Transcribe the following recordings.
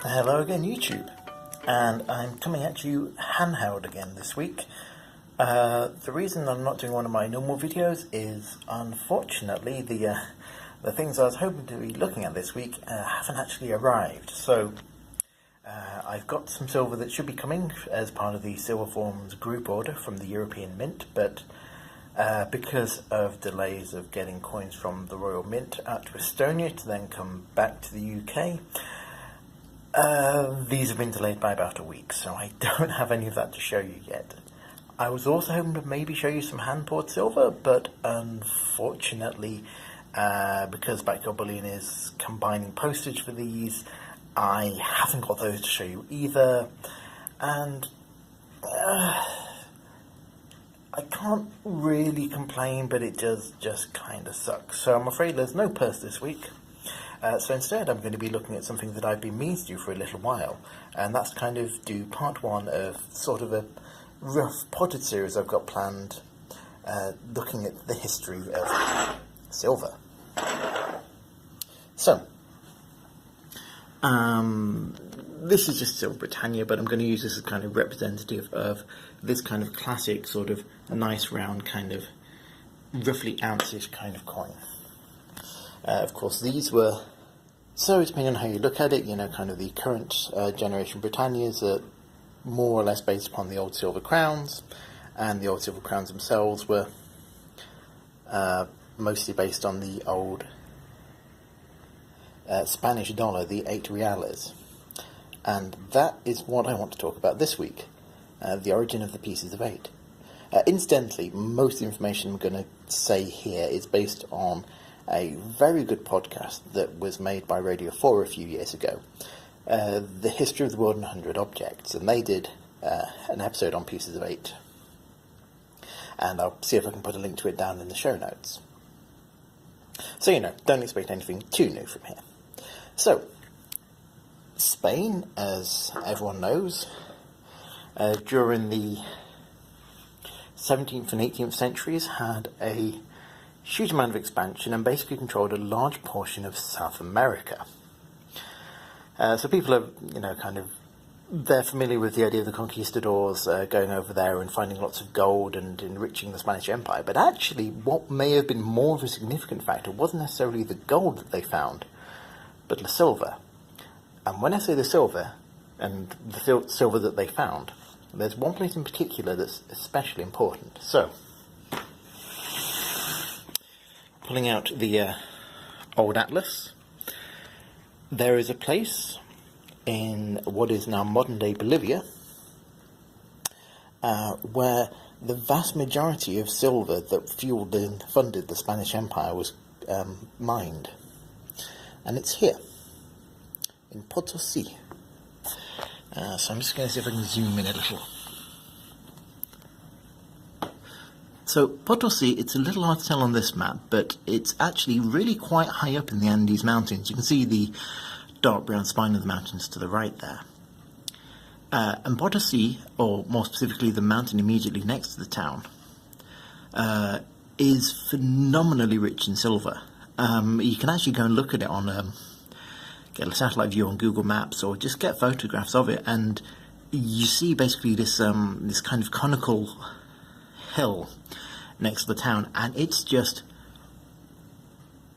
Hello again, YouTube, and I'm coming at you handheld again this week. The reason I'm not doing one of my normal videos is, unfortunately, the things I was hoping to be looking at this week haven't actually arrived. So I've got some silver that should be coming as part of the Silver Forms group order from the European Mint, but because of delays of getting coins from the Royal Mint out to Estonia to then come back to the UK, these have been delayed by about a week, so I don't have any of that to show you yet. I was also hoping to maybe show you some hand-poured silver, but unfortunately, because Backyard Bullion is combining postage for these, I haven't got those to show you either, and I can't really complain, but it does just kind of suck. So I'm afraid there's no purse this week. So instead I'm going to be looking at something that I've been meaning to do for a little while, and that's kind of do part one of sort of a rough potted series I've got planned, looking at the history of silver. So, this is just Silver Britannia, but I'm going to use this as kind of representative of this kind of classic sort of a nice round kind of roughly ounce-ish kind of coin. Of course, these were, so depending on how you look at it, kind of the current generation Britannias are more or less based upon the old silver crowns, and the old silver crowns themselves were mostly based on the old Spanish dollar, the 8 reales. And that is what I want to talk about this week, the origin of the pieces of 8. Incidentally, most of the information I'm going to say here is based on a very good podcast that was made by Radio 4 a few years ago, The History of the World in 100 Objects, and they did an episode on pieces of 8. And I'll see if I can put a link to it down in the show notes. So, don't expect anything too new from here. So, Spain, as everyone knows, during the 17th and 18th centuries had a huge amount of expansion and basically controlled a large portion of South America. So people are, they're familiar with the idea of the conquistadors going over there and finding lots of gold and enriching the Spanish Empire. But actually, what may have been more of a significant factor wasn't necessarily the gold that they found, but the silver. And when I say the silver, and the silver that they found, there's one place in particular that's especially important. So, pulling out the old atlas, there is a place in what is now modern-day Bolivia where the vast majority of silver that fueled and funded the Spanish Empire was mined. And it's here, in Potosi. So I'm just going to see if I can zoom in a little. So Potosi, it's a little hard to tell on this map, but it's actually really quite high up in the Andes Mountains. You can see the dark brown spine of the mountains to the right there. And Potosi, or more specifically the mountain immediately next to the town, is phenomenally rich in silver. You can actually go and look at it on, get a satellite view on Google Maps, or just get photographs of it, and you see basically this this kind of conical hill next to the town, and it's just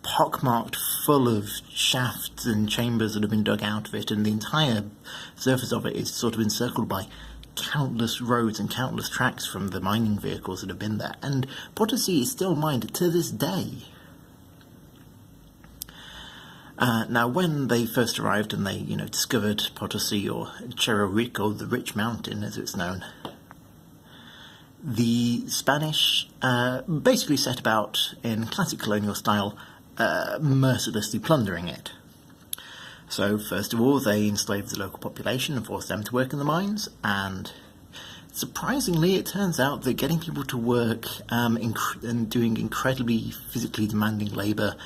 pockmarked full of shafts and chambers that have been dug out of it, and the entire surface of it is sort of encircled by countless roads and countless tracks from the mining vehicles that have been there. And Potosi is still mined to this day. Now, when they first arrived and they, discovered Potosi, or Cerro Rico, the Rich Mountain as it's known, the Spanish basically set about, in classic colonial style, mercilessly plundering it. So, first of all, they enslaved the local population and forced them to work in the mines, and surprisingly, it turns out that getting people to work and doing incredibly physically demanding labour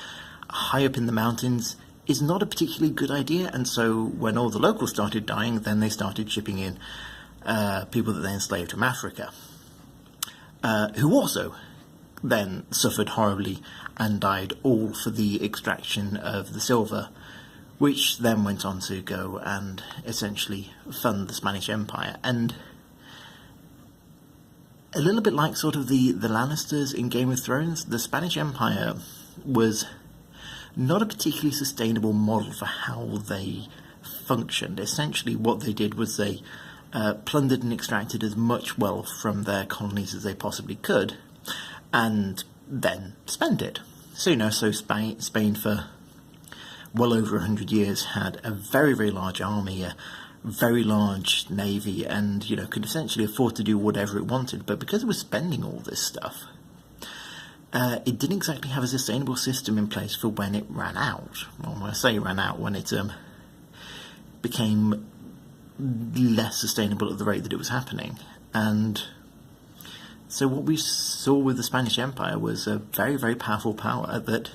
high up in the mountains is not a particularly good idea, and so when all the locals started dying, then they started shipping in people that they enslaved from Africa, who also then suffered horribly and died, all for the extraction of the silver, which then went on to go and essentially fund the Spanish Empire. And a little bit like sort of the Lannisters in Game of Thrones, the Spanish Empire was not a particularly sustainable model for how they functioned. Essentially what they did was they plundered and extracted as much wealth from their colonies as they possibly could, and then spent it. So Spain for well over 100 years had a very, very large army, a very large navy, and could essentially afford to do whatever it wanted. But because it was spending all this stuff, it didn't exactly have a sustainable system in place for when it ran out. Well, when I say ran out, when it became less sustainable at the rate that it was happening. And so what we saw with the Spanish Empire was a very, very powerful power that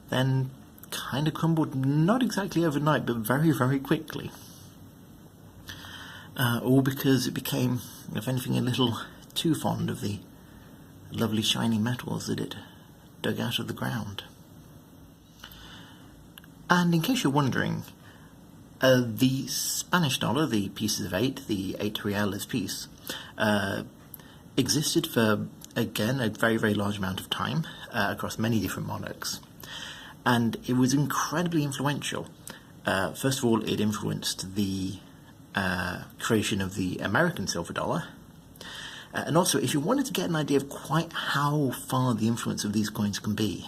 then kind of crumbled, not exactly overnight, but very, very quickly. All because it became, if anything, a little too fond of the lovely shiny metals that it dug out of the ground. And in case you're wondering, the Spanish dollar, the pieces of 8, the 8 reales piece, existed for, again, a very, very large amount of time across many different monarchs. And it was incredibly influential. First of all, it influenced the creation of the American silver dollar. And also, if you wanted to get an idea of quite how far the influence of these coins can be,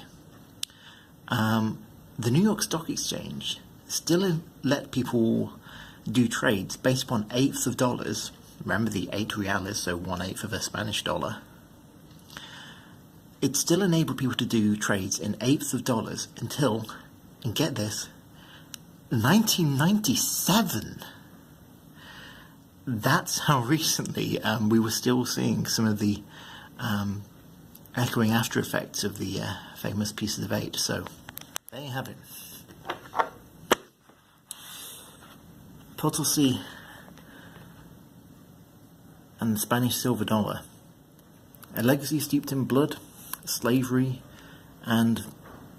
the New York Stock Exchange still let people do trades based upon eighths of dollars. Remember the 8 reales, so 1/8 of a Spanish dollar. It still enabled people to do trades in eighths of dollars until, and get this, 1997. That's how recently we were still seeing some of the echoing after effects of the famous pieces of 8. So there you have it. Potosi and the Spanish silver dollar. A legacy steeped in blood, slavery, and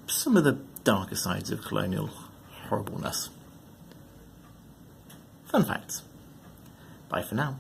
some of the darker sides of colonial horribleness. Fun facts. Bye for now.